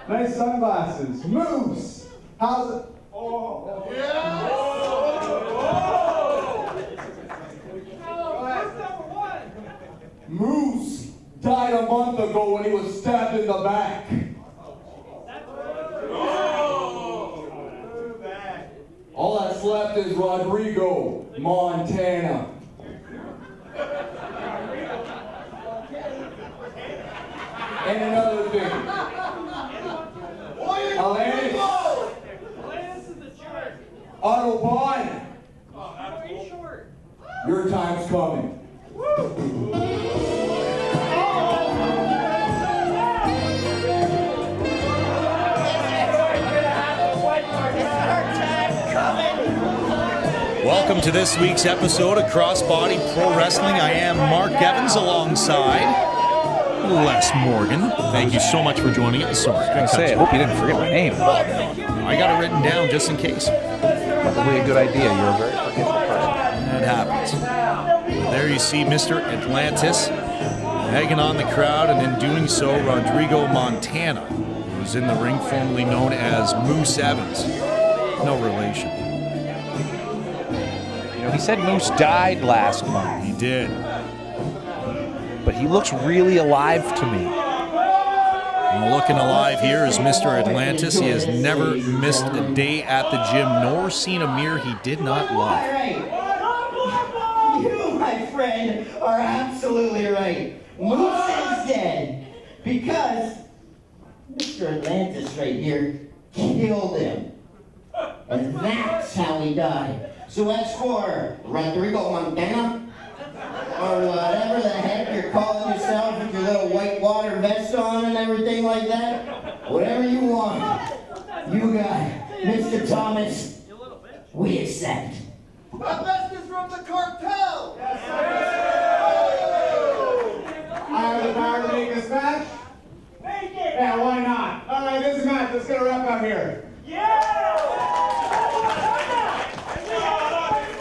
Nice sunglasses. Moose! How's it? Oh. Yeah! Moose died a month ago when he was stabbed in the back. All that's left is Rodrigo Montana. And another thing. Atlantis Otto Bahn. Your time's coming. Welcome to this week's episode of Crossbody Pro Wrestling. I am Mark Evans alongside Les Morgan. Thank you so much for joining us. Sorry, I hope you didn't forget my name. I got it written down just in case. Probably a good idea. You're a very forgetful person. It happens. There you see Mr. Atlantis egging on the crowd, and in doing so, Rodrigo Montana, who's in the ring, formerly known as Moose Evans. No relation. You know, he said Moose died last month. He did. But he looks really alive to me. And looking alive here is Mr. Atlantis. He has never missed a day at the gym, nor seen a mirror he did not love. You, my friend, are absolutely right. Moose is dead because Mr. Atlantis right here killed him. And that's how he died. So as for Rodrigo Montana, or whatever the heck you're calling yourself with your little white water vest on and everything like that, whatever you want, you got it. Mr. Thomas, we accept. My vest is from the cartel! Yes, sir! I have the power to make this match? Make it! Yeah, why not? All right, this is a match. Let's get a rep out here.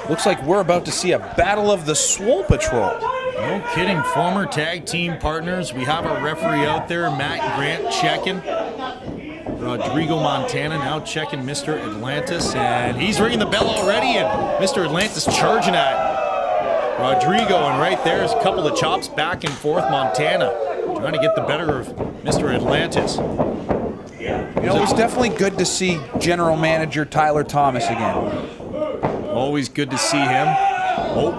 Looks like we're about to see a battle of the Swole Patrol. No kidding, former tag team partners. We have our referee out there, Matt Grant, checking. Rodrigo Montana now checking Mr. Atlantis, and he's ringing the bell already, and Mr. Atlantis charging at Rodrigo, and right there's a couple of chops back and forth. Montana trying to get the better of Mr. Atlantis. You know, it was definitely good to see General Manager Tyler Thomas again. Always good to see him. Oh,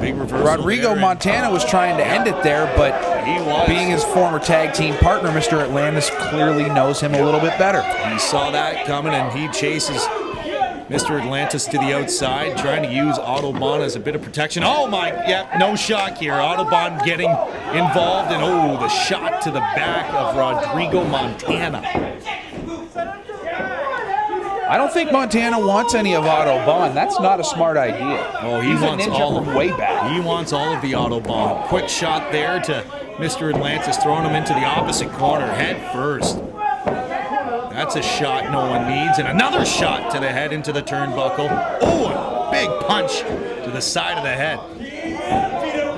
big reversal. Rodrigo Montana was trying to end it there, but being his former tag team partner, Mr. Atlantis clearly knows him a little bit better. He saw that coming, and he chases Mr. Atlantis to the outside, trying to use Otto Bahn as a bit of protection. Oh my, yep, no shock here. Otto Bahn getting involved, and oh, the shot to the back of Rodrigo Montana. I don't think Montana wants any of Otto Bahn. That's not a smart idea. Oh, he wants all of way back. He wants all of the Otto Bahn. Quick shot there to Mr. Atlantis, throwing him into the opposite corner, head first. That's a shot no one needs, and another shot to the head into the turnbuckle. Oh, a big punch to the side of the head.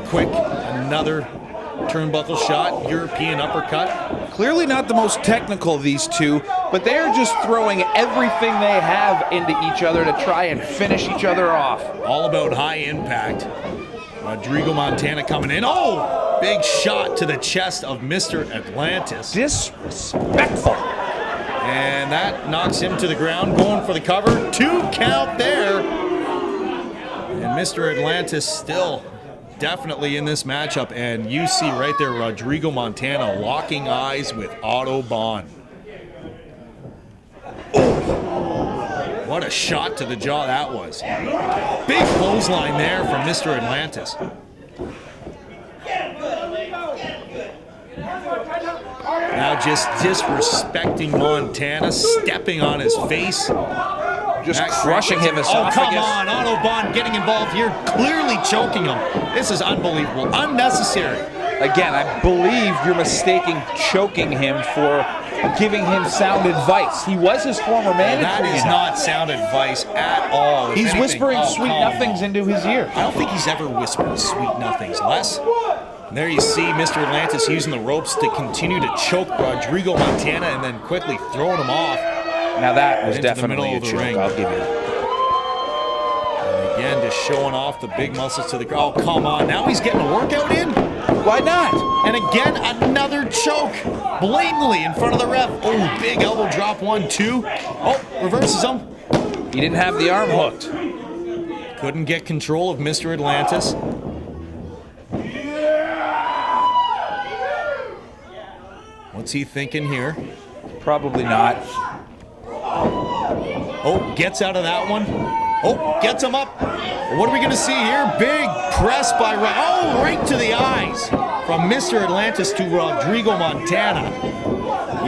Quick, another turnbuckle shot, European uppercut. Clearly not the most technical, these two, but they are just throwing everything they have into each other to try and finish each other off. All about high impact. Rodrigo Montana coming in. Oh, big shot to the chest of Mr. Atlantis. Disrespectful. And that knocks him to the ground, going for the cover. 2 count there. And Mr. Atlantis still definitely in this matchup. And you see right there Rodrigo Montana locking eyes with Otto Bahn. Oh, what a shot to the jaw that was. Big clothesline there from Mr. Atlantis. Now just disrespecting Montana, stepping on his face. Just crushing him esophagus. Oh, come on, Otto Bahn getting involved here, clearly choking him. This is unbelievable, unnecessary. Again, I believe you're mistaking choking him for giving him sound advice. He was his former manager. That is not sound advice at all. He's whispering sweet nothings into his ear. I don't think he's ever whispered sweet nothings, Les. And there you see Mr. Atlantis using the ropes to continue to choke Rodrigo Montana and then quickly throwing him off. Now that was into the definitely middle a of the choke, ring. I'll give you that. And again, just showing off the big muscles to the crowd. Oh, come on. Now he's getting a workout in? Why not? And again, another choke. Blatantly in front of the ref. Oh, big elbow drop, 1, 2. Oh, reverses him. He didn't have the arm hooked. Couldn't get control of Mr. Atlantis. What's he thinking here? Probably not. Oh, gets out of that one. Oh, gets him up. What are we going to see here? Big press by oh, right to the eyes from Mr. Atlantis to Rodrigo Montana.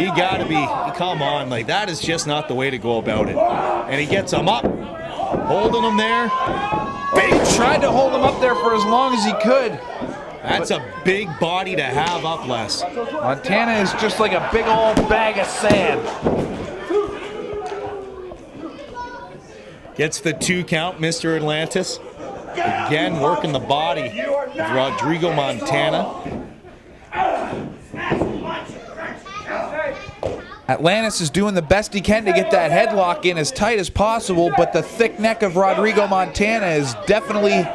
You got to be, come on, like that is just not the way to go about it. And he gets him up, holding him there. He tried to hold him up there for as long as he could. That's a big body to have up, Les. Montana is just like a big old bag of sand. Gets the 2 count, Mr. Atlantis. Again, working the body of Rodrigo Montana. Atlantis is doing the best he can to get that headlock in as tight as possible, but the thick neck of Rodrigo Montana is definitely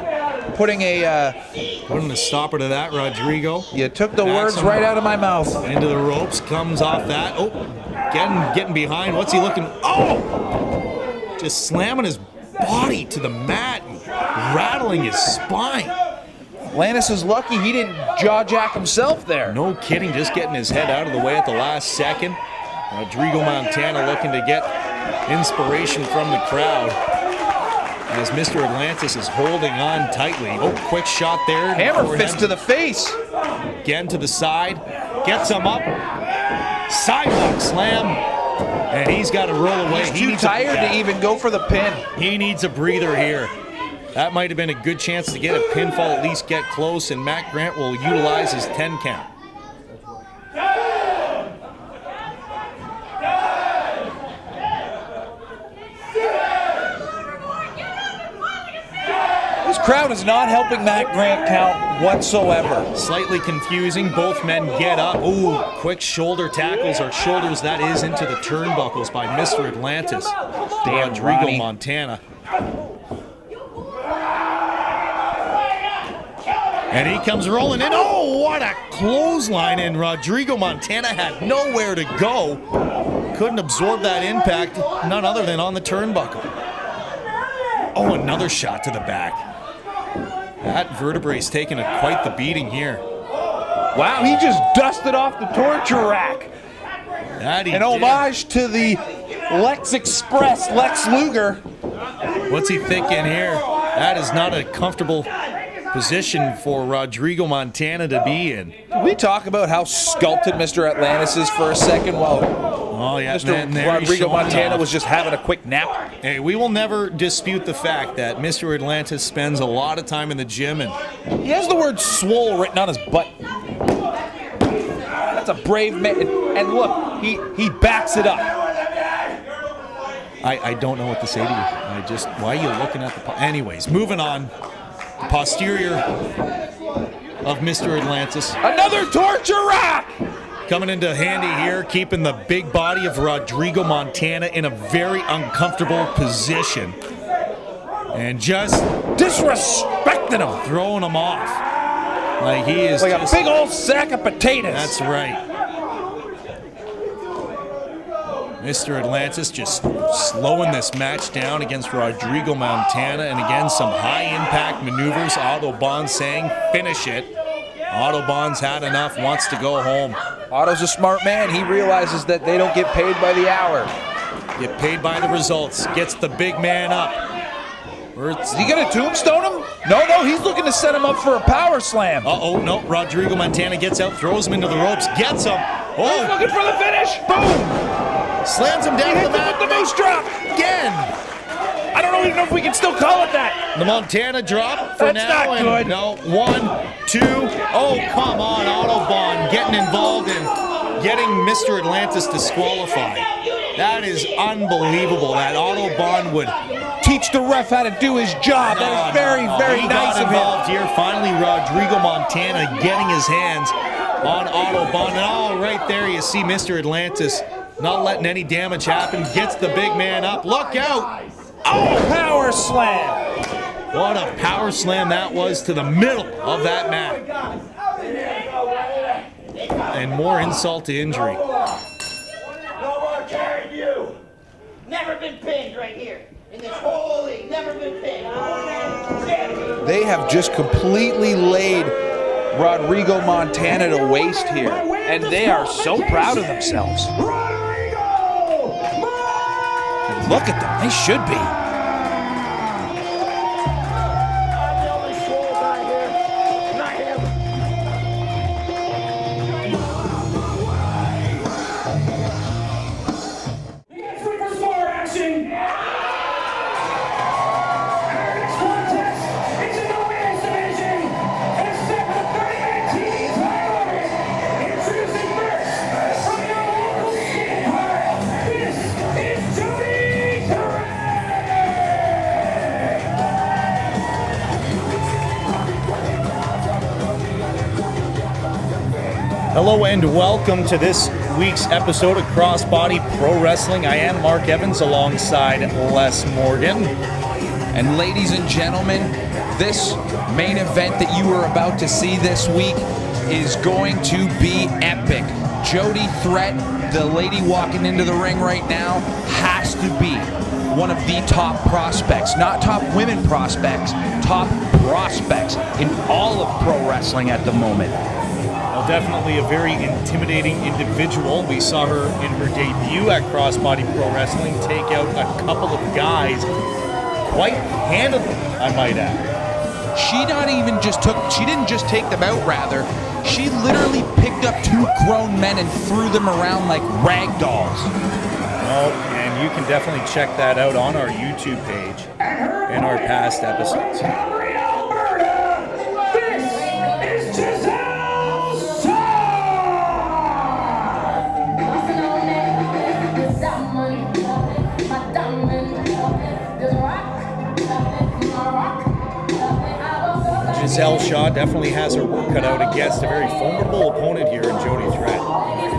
putting a... Putting a stopper to that, Rodrigo. You took the words right out of my mouth. Into the ropes, comes off that. Oh, getting behind. What's he looking? Oh! Just slamming his body to the mat, and rattling his spine. Atlantis is lucky he didn't jaw jack himself there. No kidding, just getting his head out of the way at the last second. Rodrigo Montana looking to get inspiration from the crowd as Mr. Atlantis is holding on tightly. Oh, quick shot there. Hammer fist to the face. Again to the side. Gets him up. Sidewalk slam. And he's got to roll away. He's too tired to even go for the pin. He needs a breather here. That might have been a good chance to get a pinfall, at least get close, and Matt Grant will utilize his 10 count. This crowd is not helping Matt Grant count whatsoever. Slightly confusing. Both men get up. Ooh, quick shoulder tackles, or shoulders, that is, into the turnbuckles by Mr. Atlantis. Damn, Rodrigo Ronnie. Montana. And he comes rolling in. Oh, what a clothesline. And Rodrigo Montana had nowhere to go. Couldn't absorb that impact, none other than on the turnbuckle. Oh, another shot to the back. That vertebrae's taking quite the beating here. Wow, he just dusted off the torture rack. That he An did. homage to the Lex Express, Lex Luger. What's he thinking here? That is not a comfortable position for Rodrigo Montana to be in. Can we talk about how sculpted Mr. Atlantis is for a second while Oh, yeah, Mr. man, there he's Rodrigo showing Montana off. was just having a quick nap? Hey, we will never dispute the fact that Mr. Atlantis spends a lot of time in the gym, and He has the word swole written on his butt. That's a brave man. And look, he backs it up. I don't know what to say to you. Why are you looking at the... Anyways, moving on. The posterior of Mr. Atlantis. Another torture rack! Coming into handy here, keeping the big body of Rodrigo Montana in a very uncomfortable position. And just Disrespecting him. throwing him off. Like he is Like just, a big old sack of potatoes. That's right. Mr. Atlantis just slowing this match down against Rodrigo Montana. And again, some high-impact maneuvers. Otto Bahn saying, finish it. Otto Bahn's had enough, wants to go home. Otto's a smart man. He realizes that they don't get paid by the hour. Get paid by the results. Gets the big man up. Is he going to tombstone him? No, he's looking to set him up for a power slam. Uh-oh, no. Rodrigo Montana gets out, throws him into the ropes, gets him. He's Oh, looking for the finish. Boom! slams him down to the mat. With the moose drop. Again. I don't even know if we can still call it that. The Montana drop for That's now. not good. No, 1, 2. Oh, come on. Otto Bahn getting involved in getting Mr. Atlantis disqualified. That is unbelievable that Otto Bahn would Teach the ref how to do his job. That is very He nice got of involved him. here. Finally, Rodrigo Montana getting his hands on Otto Bahn. And oh, right there you see Mr. Atlantis not letting any damage happen. Gets the big man up. Look out. Oh, power slam. What a power slam that was to the middle of that mat. And more insult to injury. No more carrying you. Never been pinned right here. In this whole league, never been pinned. They have just completely laid Rodrigo Montana to waste here. And they are so proud of themselves. And look at them. They should be. I'm the only swole guy here, not him. It's ready for some more action. Our next contest is in the women's division. And it's set for the 30-man TV title limit. Introducing first, from your local skate park, this is Jody. Hello and welcome to this week's episode of Crossbody Pro Wrestling. I am Mark Evans alongside Les Morgan. And ladies and gentlemen, this main event that you are about to see this week is going to be epic. Jody Threat, the lady walking into the ring right now, has to be one of the top prospects, not top women prospects, top prospects in all of pro wrestling at the moment. Well, definitely a very intimidating individual. We saw her in her debut at Crossbody Pro Wrestling take out a couple of guys quite handily, I might add. She didn't just take them out, rather. She literally picked up two grown men and threw them around like rag dolls. Oh, and you can definitely check that out on our YouTube page in our past episodes. Calgary, Alberta. This is Gisele Gisele Shaw definitely has her work cut out against a very formidable opponent here in Jody Threat.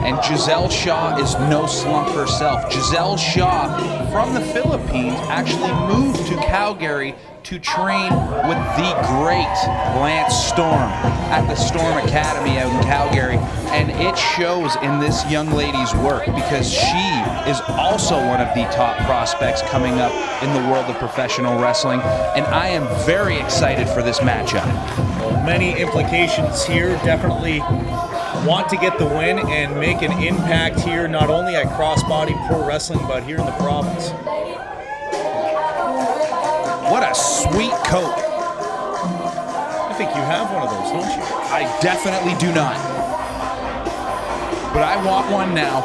And Gisele Shaw is no slump herself. Gisele Shaw, from the Philippines, actually moved to Calgary to train with the great Lance Storm at the Storm Academy out in Calgary. And it shows in this young lady's work because she is also one of the top prospects coming up in the world of professional wrestling. And I am very excited for this matchup. Well, many implications here. Definitely want to get the win and make an impact here, not only at Crossbody Pro Wrestling, but here in the province. What a sweet coat. I think you have one of those, don't you? I definitely do not. But I want one now.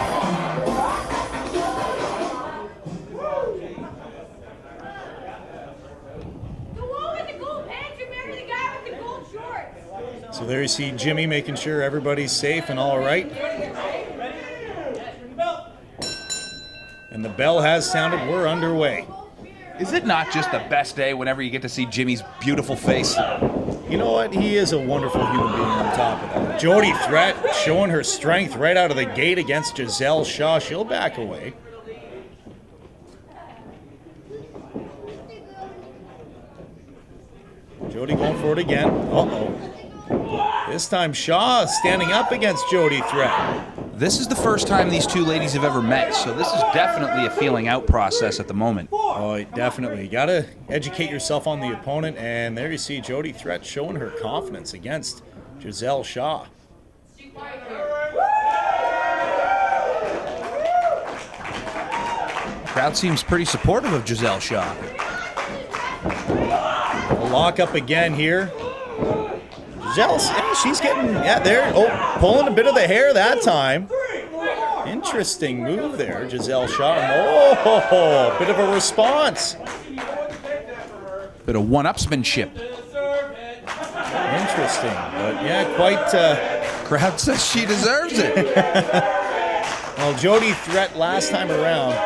The one with the gold pants, you marry the guy with the gold shorts. So there you see Jimmy making sure everybody's safe and all right. And the bell has sounded. We're underway. Is it not just the best day whenever you get to see Jimmy's beautiful face? You know what? He is a wonderful human being on top of that. Jody Threat showing her strength right out of the gate against Gisele Shaw. She'll back away. Jody going for it again. Uh-oh. This time Shaw standing up against Jody Threat. This is the first time these two ladies have ever met, so this is definitely a feeling out process at the moment. Oh, definitely. You got to educate yourself on the opponent, and there you see Jody Threat showing her confidence against Gisele Shaw. Crowd seems pretty supportive of Gisele Shaw. A lock up again here. Gisele, yeah, she's getting, there. Oh, pulling a bit of the hair that time. Interesting move there, Gisele Shaw. Oh, bit of a response. Bit of one-upsmanship. Interesting, but yeah, quite. Crowd says she deserves it. Well, Jody Threat last time around.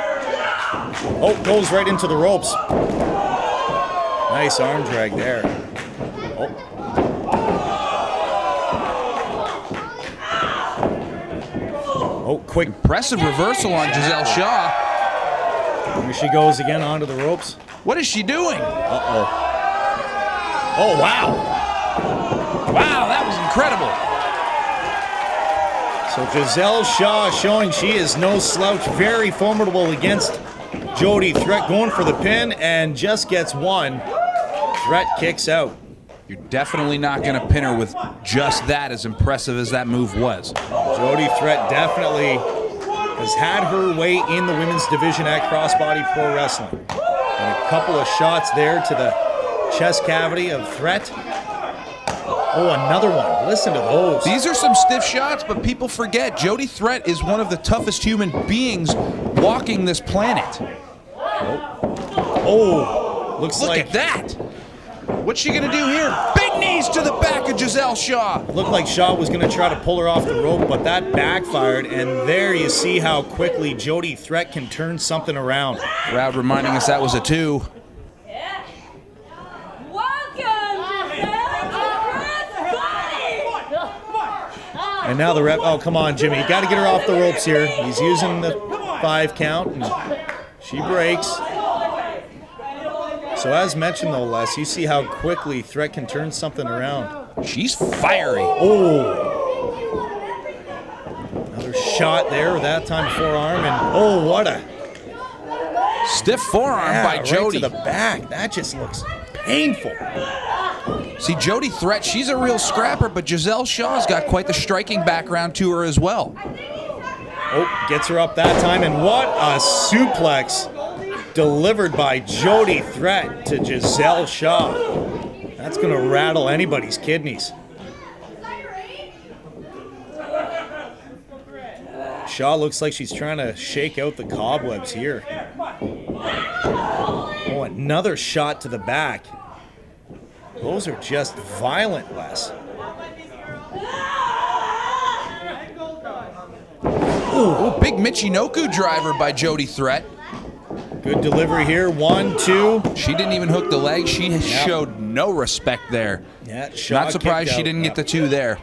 Oh, goes right into the ropes. Nice arm drag there. Oh. Oh, quick. Impressive reversal on Gisele Shaw. Here she goes again onto the ropes. What is she doing? Uh-oh. Oh, wow. Wow, that was incredible. So Gisele Shaw showing she is no slouch. Very formidable against Jody Threat. Going for the pin and just gets one. Threat kicks out. You're definitely not going to pin her with just that, as impressive as that move was. Jody Threat definitely has had her way in the women's division at Crossbody Pro Wrestling. And a couple of shots there to the chest cavity of Threat. Oh, another one. Listen to those. These are some stiff shots, but people forget Jody Threat is one of the toughest human beings walking this planet. Oh, looks Look like at that. What's she gonna do here? Big knees to the back of Gisele Shaw. looked like Shaw was going to try to pull her off the rope, but that backfired, and there you see how quickly Jody Threat can turn something around. Crowd reminding us that was a 2. And now the ref, oh, come on, Jimmy. You got to get her off the ropes here. He's using the 5 count, and she breaks. So as mentioned, though, Les, you see how quickly Threat can turn something around. She's fiery. Oh. Another shot there, that time forearm, and oh, what a Stiff forearm by Jody. Right to the back. That just looks painful. See, Jody Threat, she's a real scrapper, but Gisele Shaw's got quite the striking background to her as well. Oh, gets her up that time, and what a suplex delivered by Jody Threat to Gisele Shaw. That's going to rattle anybody's kidneys. Shaw looks like she's trying to shake out the cobwebs here. Oh, another shot to the back. Those are just violent, Les. Ooh, big Michinoku driver by Jody Threat. Good delivery here. 1, 2. She didn't even hook the leg. She showed no respect there. Yeah, Shaw Not surprised kicked she out. didn't get the 2 there.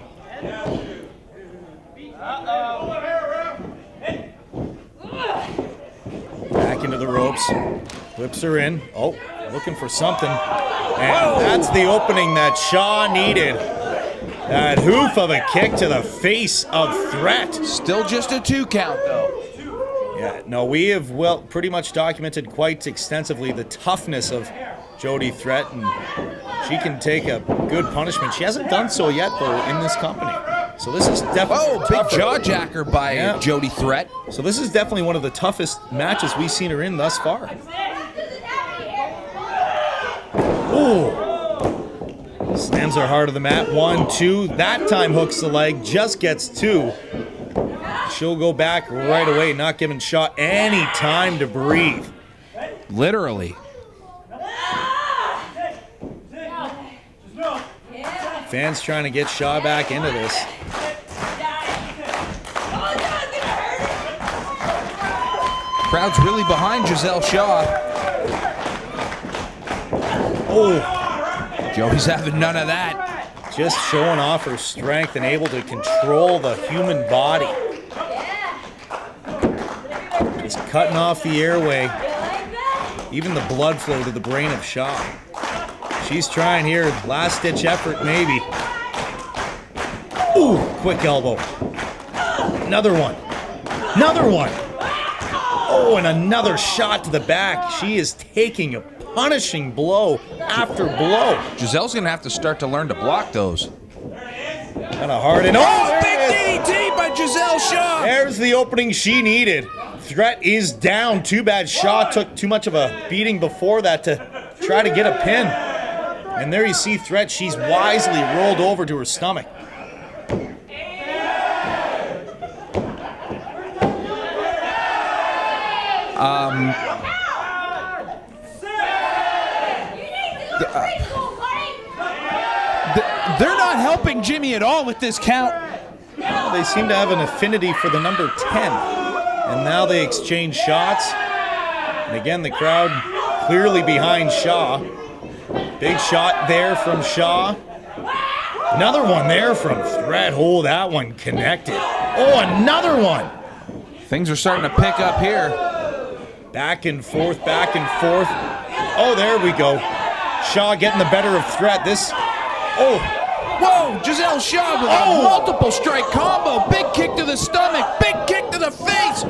Back into the ropes. Whips her in. Oh, looking for something. And that's the opening that Shaw needed. That hoof of a kick to the face of Threat. Still just a 2 count, though. Yeah, no, we have pretty much documented quite extensively the toughness of Jody Threat, and she can take a good punishment. She hasn't done so yet, though, in this company. So this is definitely big jawjacker by Jody Threat. So this is definitely one of the toughest matches we've seen her in thus far. Ooh. Slams her hard to the mat. 1, 2. That time hooks the leg. Just gets 2. She'll go back right away, not giving Shaw any time to breathe. Literally. Fans trying to get Shaw back into this. Crowd's really behind Gisele Shaw. Oh, Jody's having none of that. just showing off her strength and able to control the human body. Just cutting off the airway. Even the blood flow to the brain of Shaw. She's trying here, last-ditch effort maybe. Ooh, quick elbow. Another one. Another one. Oh, and another shot to the back. She is taking a punishing blow after blow. Gisele's going to have to start to learn to block those. Kind of hard and Big DDT by Gisele Shaw. There's the opening she needed. Threat is down. Too bad Shaw took too much of a beating before that to try to get a pin. And there you see Threat. She's wisely rolled over to her stomach. They're not helping Jimmy at all with this count. They seem to have an affinity for the number 10. And now they exchange shots. And again, the crowd clearly behind Shaw. Big shot there from Shaw. Another one there from Threat. Oh, that one connected. Oh, another one. Things are starting to pick up here. Back and forth, back and forth. Oh, there we go. Shaw getting the better of Threat. Whoa, Gisele Shaw with a multiple strike combo. Big kick to the stomach, big kick to the face.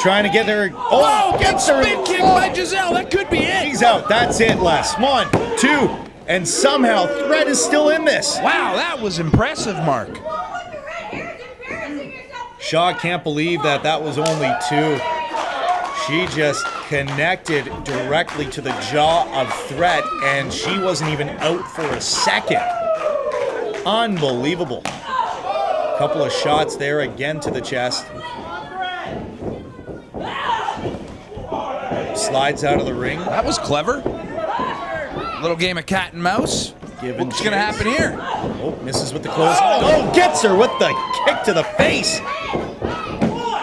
Trying to get her. Whoa, big gets her. spin kick by Gisele. That could be it. She's out. That's it, Les. 1, 2, and somehow Threat is still in this. Wow, that was impressive, Mark. Shaw can't believe that was only 2. She just connected directly to the jaw of Threat, and she wasn't even out for a second. Unbelievable. Couple of shots there again to the chest. Slides out of the ring. That was clever. Little game of cat and mouse. What's going to happen here? Oh, misses with the close. Oh, gets her with the kick to the face.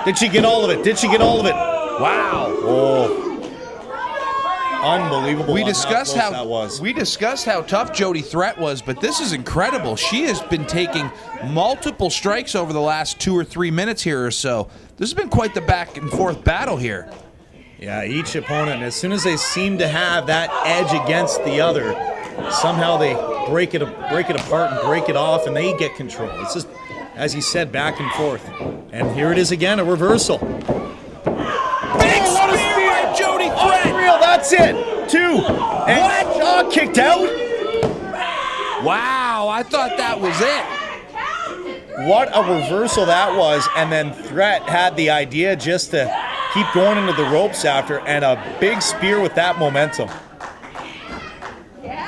Did she get all of it? Did she get all of it? Wow. Oh. Unbelievable. We discussed how tough Jody Threat was, but this is incredible. She has been taking multiple strikes over the last 2 or 3 minutes here or so. This has been quite the back and forth battle here. Yeah, each opponent, as soon as they seem to have that edge against the other, somehow they break it apart and break it off, and they get control. It's just, as he said, back and forth. And here it is again, a reversal. Big spear by Jody Threat. Unreal, that's it. 2. And Shaw kicked out. Wow, I thought that was it. What a reversal that was. And then Threat had the idea just to keep going into the ropes after, and a big spear with that momentum.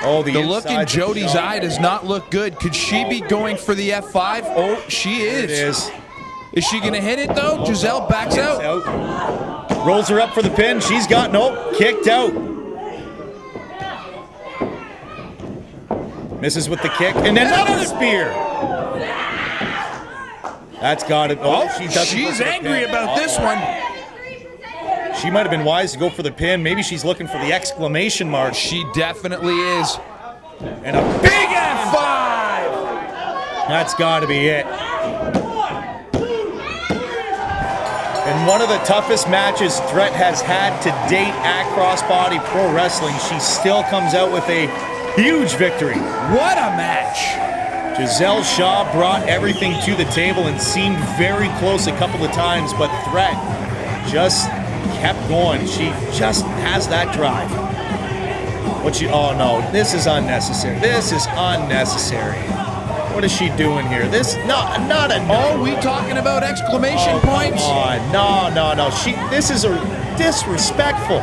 Oh, the look in Jody's eye does not look good. Could she be going for the F5? Oh, she is. It is. Is she going to hit it, though? Gisele backs out. Rolls her up for the pin. She's got, nope, kicked out. Misses with the kick, and another spear. That's got it. Oh, she's angry about this one. She might have been wise to go for the pin. Maybe she's looking for the exclamation mark. She definitely is. And a big F5! That's got to be it. In one of the toughest matches Threat has had to date at Crossbody Pro Wrestling, she still comes out with a huge victory. What a match! Gisele Shaw brought everything to the table and seemed very close a couple of times, but Threat just kept going. She just has that drive. Oh no, this is unnecessary. This is unnecessary. What is she doing here? Not enough. Oh, we talking about exclamation points? No. This is disrespectful.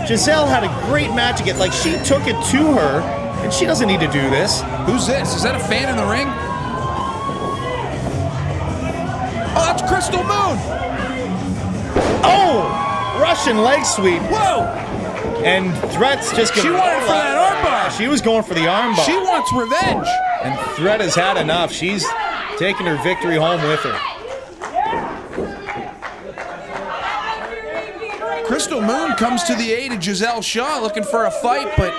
Gisele had a great match again. Like, she took it to her, and she doesn't need to do this. Who's this? Is that a fan in the ring? Oh, that's Crystal Moon. Oh, Russian leg sweep. Whoa. And Threat's just gonna. She wanted for that armbar. She was going for the armbar. She wants revenge. And Threat has had enough. She's taking her victory home with her. Moon comes to the aid of Gisele Shaw, looking for a fight, but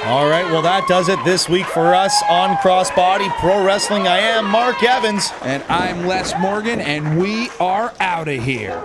All right, well, that does it this week for us on Crossbody Pro Wrestling. I am Mark Evans. and I'm Les Morgan, and we are out of here.